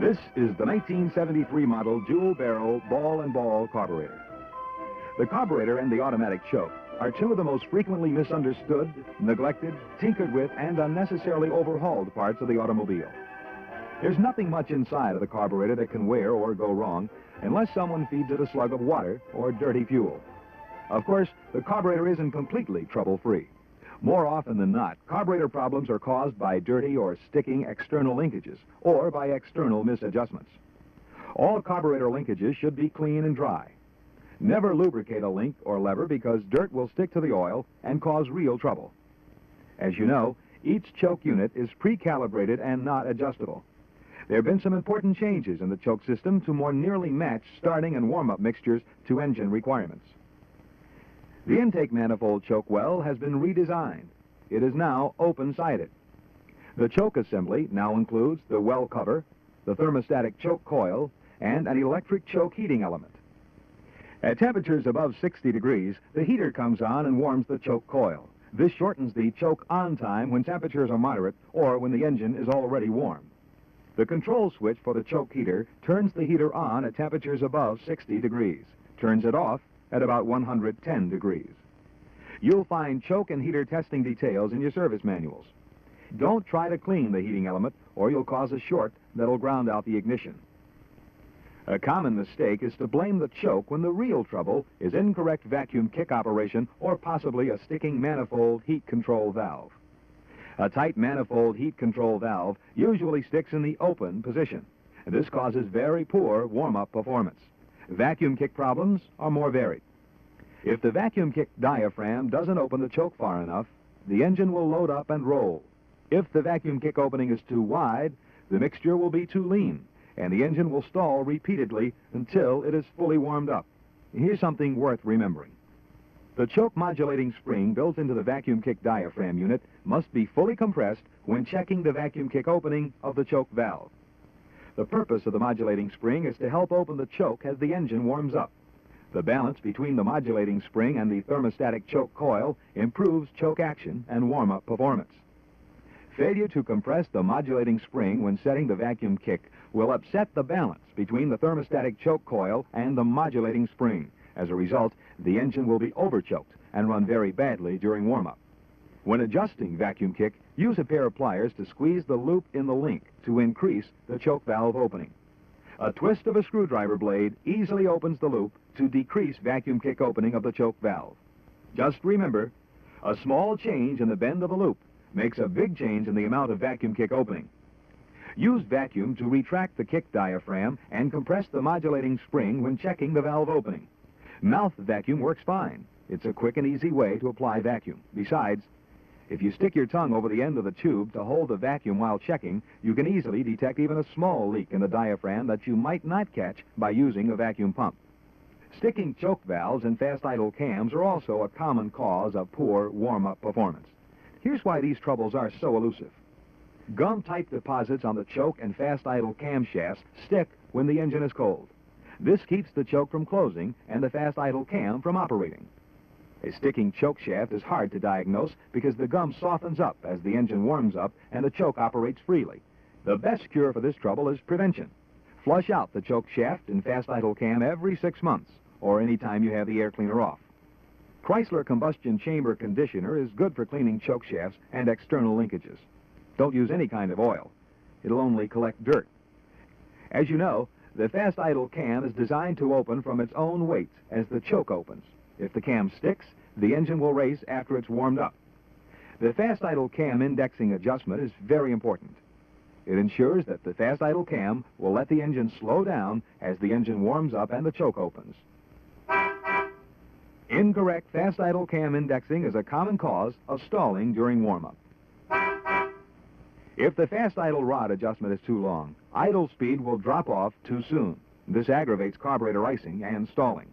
This is the 1973 model dual-barrel ball-and-ball carburetor. The carburetor and the automatic choke are two of the most frequently misunderstood, neglected, tinkered with, and unnecessarily overhauled parts of the automobile. There's nothing much inside of the carburetor that can wear or go wrong unless someone feeds it a slug of water or dirty fuel. Of course, the carburetor isn't completely trouble-free. More often than not, carburetor problems are caused by dirty or sticking external linkages or by external misadjustments. All carburetor linkages should be clean and dry. Never lubricate a link or lever because dirt will stick to the oil and cause real trouble. As you know, each choke unit is pre-calibrated and not adjustable. There have been some important changes in the choke system to more nearly match starting and warm-up mixtures to engine requirements. The intake manifold choke well has been redesigned. It is now open-sided. The choke assembly now includes the well cover, the thermostatic choke coil, and an electric choke heating element. At temperatures above 60 degrees, the heater comes on and warms the choke coil. This shortens the choke on time when temperatures are moderate or when the engine is already warm. The control switch for the choke heater turns the heater on at temperatures above 60 degrees, turns it off at about 110 degrees. You'll find choke and heater testing details in your service manuals. Don't try to clean the heating element or you'll cause a short that'll ground out the ignition. A common mistake is to blame the choke when the real trouble is incorrect vacuum kick operation or possibly a sticking manifold heat control valve. A tight manifold heat control valve usually sticks in the open position. This causes very poor warm-up performance. Vacuum kick problems are more varied. If the vacuum kick diaphragm doesn't open the choke far enough, the engine will load up and roll. If the vacuum kick opening is too wide, the mixture will be too lean, and the engine will stall repeatedly until it is fully warmed up. Here's something worth remembering. The choke modulating spring built into the vacuum kick diaphragm unit must be fully compressed when checking the vacuum kick opening of the choke valve. The purpose of the modulating spring is to help open the choke as the engine warms up. The balance between the modulating spring and the thermostatic choke coil improves choke action and warm-up performance. Failure to compress the modulating spring when setting the vacuum kick will upset the balance between the thermostatic choke coil and the modulating spring. As a result, the engine will be overchoked and run very badly during warm-up. When adjusting vacuum kick, use a pair of pliers to squeeze the loop in the link to increase the choke valve opening. A twist of a screwdriver blade easily opens the loop to decrease vacuum kick opening of the choke valve. Just remember, a small change in the bend of the loop makes a big change in the amount of vacuum kick opening. Use vacuum to retract the kick diaphragm and compress the modulating spring when checking the valve opening. Mouth vacuum works fine. It's a quick and easy way to apply vacuum. Besides, if you stick your tongue over the end of the tube to hold the vacuum while checking, you can easily detect even a small leak in the diaphragm that you might not catch by using a vacuum pump. Sticking choke valves and fast idle cams are also a common cause of poor warm-up performance. Here's why these troubles are so elusive. Gum-type deposits on the choke and fast idle camshafts stick when the engine is cold. This keeps the choke from closing and the fast idle cam from operating. A sticking choke shaft is hard to diagnose because the gum softens up as the engine warms up and the choke operates freely. The best cure for this trouble is prevention. Flush out the choke shaft and fast idle cam every 6 months or any time you have the air cleaner off. Chrysler combustion chamber conditioner is good for cleaning choke shafts and external linkages. Don't use any kind of oil. It'll only collect dirt. As you know, the fast idle cam is designed to open from its own weight as the choke opens. If the cam sticks, the engine will race after it's warmed up. The fast idle cam indexing adjustment is very important. It ensures that the fast idle cam will let the engine slow down as the engine warms up and the choke opens. Incorrect fast idle cam indexing is a common cause of stalling during warm-up. If the fast idle rod adjustment is too long, idle speed will drop off too soon. This aggravates carburetor icing and stalling.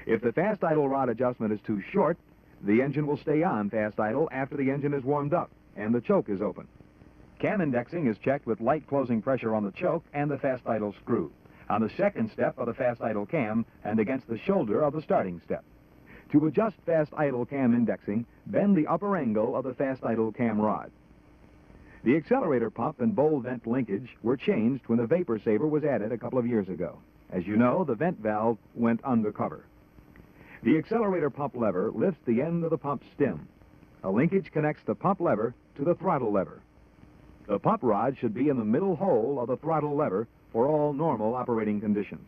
If the fast idle rod adjustment is too short, the engine will stay on fast idle after the engine is warmed up and the choke is open. Cam indexing is checked with light closing pressure on the choke and the fast idle screw. on the second step of the fast idle cam and against the shoulder of the starting step. To adjust fast idle cam indexing, bend the upper angle of the fast idle cam rod. The accelerator pump and bowl vent linkage were changed when the vapor saver was added a couple of years ago. As you know, the vent valve went undercover. The accelerator pump lever lifts the end of the pump stem. A linkage connects the pump lever to the throttle lever. The pump rod should be in the middle hole of the throttle lever for all normal operating conditions.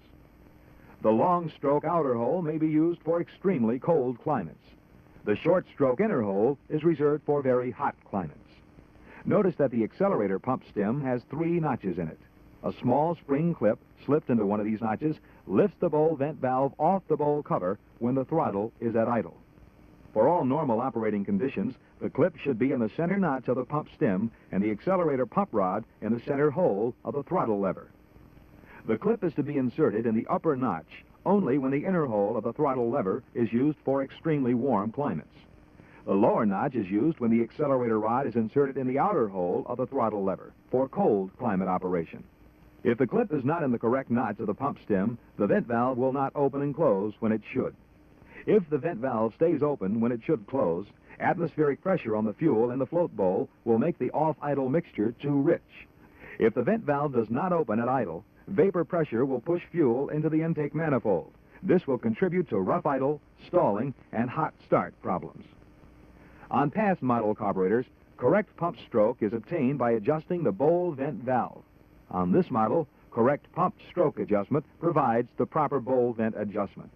The long stroke outer hole may be used for extremely cold climates. The short stroke inner hole is reserved for very hot climates. Notice that the accelerator pump stem has 3 notches in it. A small spring clip slipped into one of these notches lifts the bowl vent valve off the bowl cover when the throttle is at idle. For all normal operating conditions, the clip should be in the center notch of the pump stem and the accelerator pump rod in the center hole of the throttle lever. The clip is to be inserted in the upper notch only when the inner hole of the throttle lever is used for extremely warm climates. The lower notch is used when the accelerator rod is inserted in the outer hole of the throttle lever for cold climate operation. If the clip is not in the correct notch of the pump stem, the vent valve will not open and close when it should. If the vent valve stays open when it should close, atmospheric pressure on the fuel in the float bowl will make the off-idle mixture too rich. If the vent valve does not open at idle, vapor pressure will push fuel into the intake manifold. This will contribute to rough idle, stalling, and hot start problems. On past model carburetors, correct pump stroke is obtained by adjusting the bowl vent valve. On this model, correct pump stroke adjustment provides the proper bowl vent adjustment.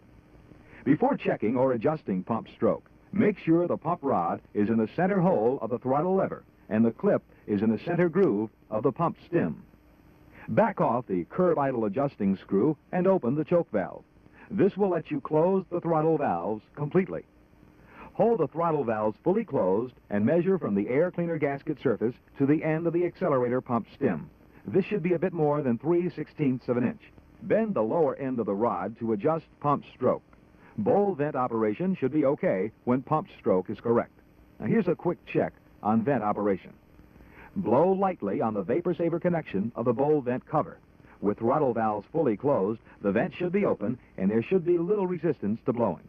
Before checking or adjusting pump stroke, make sure the pump rod is in the center hole of the throttle lever and the clip is in the center groove of the pump stem. Back off the curb idle adjusting screw and open the choke valve. This will let you close the throttle valves completely. Hold the throttle valves fully closed and measure from the air cleaner gasket surface to the end of the accelerator pump stem. This should be a bit more than 3/16 of an inch. Bend the lower end of the rod to adjust pump stroke. Bowl vent operation should be okay when pump stroke is correct. Now here's a quick check on vent operation. Blow lightly on the vapor saver connection of the bowl vent cover. With throttle valves fully closed, the vent should be open and there should be little resistance to blowing.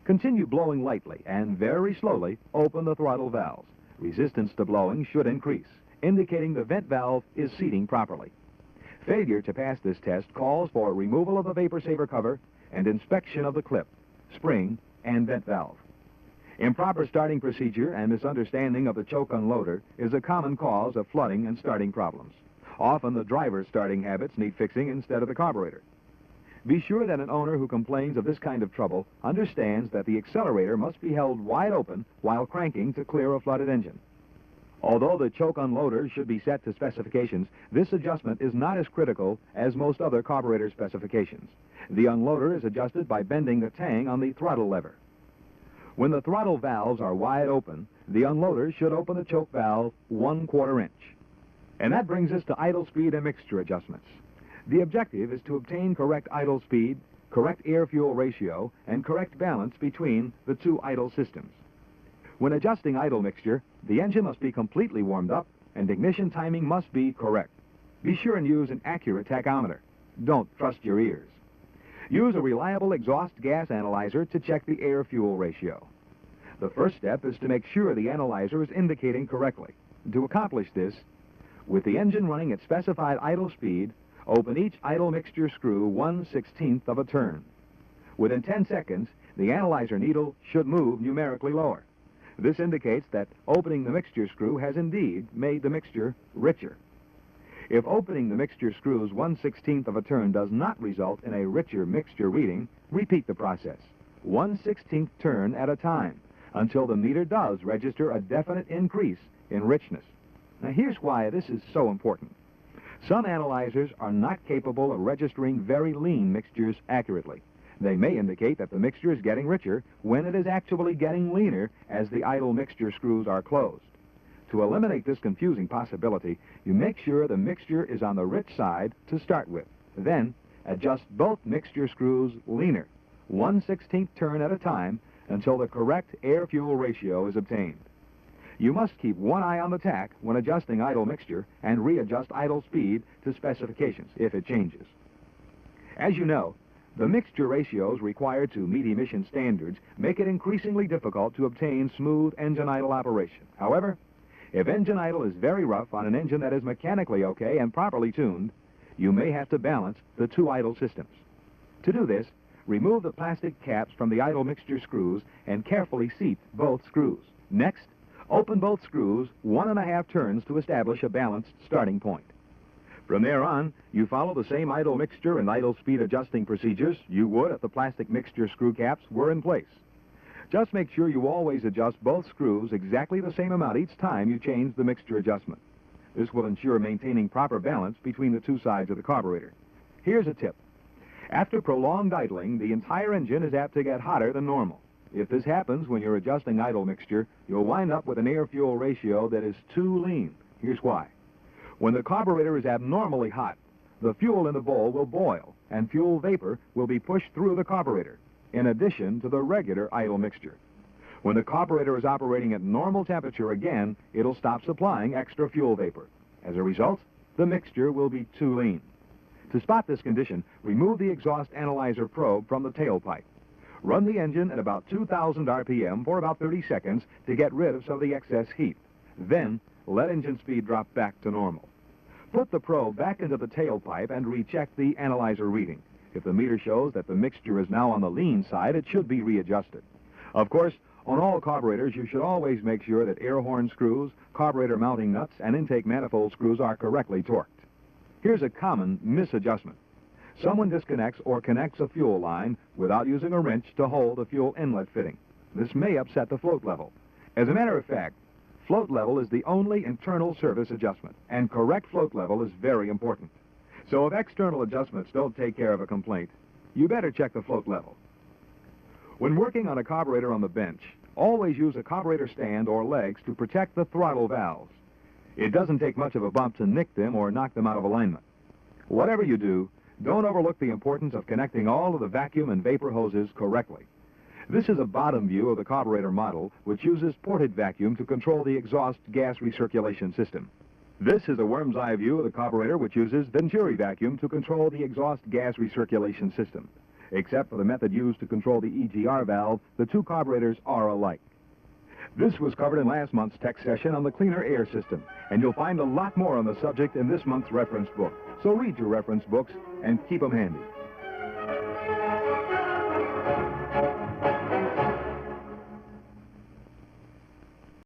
Continue blowing lightly and very slowly open the throttle valves. Resistance to blowing should increase, indicating the vent valve is seating properly. Failure to pass this test calls for removal of the vapor saver cover and inspection of the clip, spring, and vent valve. Improper starting procedure and misunderstanding of the choke unloader is a common cause of flooding and starting problems. Often the driver's starting habits need fixing instead of the carburetor. Be sure that an owner who complains of this kind of trouble understands that the accelerator must be held wide open while cranking to clear a flooded engine. Although the choke unloader should be set to specifications, this adjustment is not as critical as most other carburetor specifications. The unloader is adjusted by bending the tang on the throttle lever. When the throttle valves are wide open, the unloader should open the choke valve 1/4 inch. And that brings us to idle speed and mixture adjustments. The objective is to obtain correct idle speed, correct air-fuel ratio, and correct balance between the two idle systems. When adjusting idle mixture, the engine must be completely warmed up and ignition timing must be correct. Be sure and use an accurate tachometer. Don't trust your ears. Use a reliable exhaust gas analyzer to check the air-fuel ratio. The first step is to make sure the analyzer is indicating correctly. To accomplish this, with the engine running at specified idle speed, open each idle mixture screw 1/16 of a turn. Within 10 seconds, the analyzer needle should move numerically lower. This indicates that opening the mixture screw has indeed made the mixture richer. If opening the mixture screws 1/16 of a turn does not result in a richer mixture reading, repeat the process, 1/16 turn at a time, until the meter does register a definite increase in richness. Now here's why this is so important. Some analyzers are not capable of registering very lean mixtures accurately. They may indicate that the mixture is getting richer when it is actually getting leaner as the idle mixture screws are closed. To eliminate this confusing possibility, you make sure the mixture is on the rich side to start with. Then, adjust both mixture screws leaner, 1/16 turn at a time, until the correct air-fuel ratio is obtained. You must keep one eye on the tach when adjusting idle mixture and readjust idle speed to specifications if it changes. As you know, the mixture ratios required to meet emission standards make it increasingly difficult to obtain smooth engine idle operation. However, if engine idle is very rough on an engine that is mechanically okay and properly tuned, you may have to balance the two idle systems. To do this, remove the plastic caps from the idle mixture screws and carefully seat both screws. Next, open both screws 1.5 turns to establish a balanced starting point. From there on, you follow the same idle mixture and idle speed adjusting procedures you would if the plastic mixture screw caps were in place. Just make sure you always adjust both screws exactly the same amount each time you change the mixture adjustment. This will ensure maintaining proper balance between the two sides of the carburetor. Here's a tip. After prolonged idling, the entire engine is apt to get hotter than normal. If this happens when you're adjusting idle mixture, you'll wind up with an air-fuel ratio that is too lean. Here's why. When the carburetor is abnormally hot, the fuel in the bowl will boil, and fuel vapor will be pushed through the carburetor, in addition to the regular idle mixture. When the carburetor is operating at normal temperature again, it'll stop supplying extra fuel vapor. As a result, the mixture will be too lean. To spot this condition, remove the exhaust analyzer probe from the tailpipe. Run the engine at about 2,000 RPM for about 30 seconds to get rid of some of the excess heat. Then, let engine speed drop back to normal. Put the probe back into the tailpipe and recheck the analyzer reading. If the meter shows that the mixture is now on the lean side, it should be readjusted. Of course, on all carburetors, you should always make sure that air horn screws, carburetor mounting nuts, and intake manifold screws are correctly torqued. Here's a common misadjustment. Someone disconnects or connects a fuel line without using a wrench to hold a fuel inlet fitting. This may upset the float level. As a matter of fact, float level is the only internal service adjustment, and correct float level is very important. So if external adjustments don't take care of a complaint, you better check the float level. When working on a carburetor on the bench, always use a carburetor stand or legs to protect the throttle valves. It doesn't take much of a bump to nick them or knock them out of alignment. Whatever you do, don't overlook the importance of connecting all of the vacuum and vapor hoses correctly. This is a bottom view of the carburetor model, which uses ported vacuum to control the exhaust gas recirculation system. This is a worm's eye view of the carburetor, which uses Venturi vacuum to control the exhaust gas recirculation system. Except for the method used to control the EGR valve, the two carburetors are alike. This was covered in last month's tech session on the cleaner air system, and you'll find a lot more on the subject in this month's reference book. So read your reference books and keep them handy.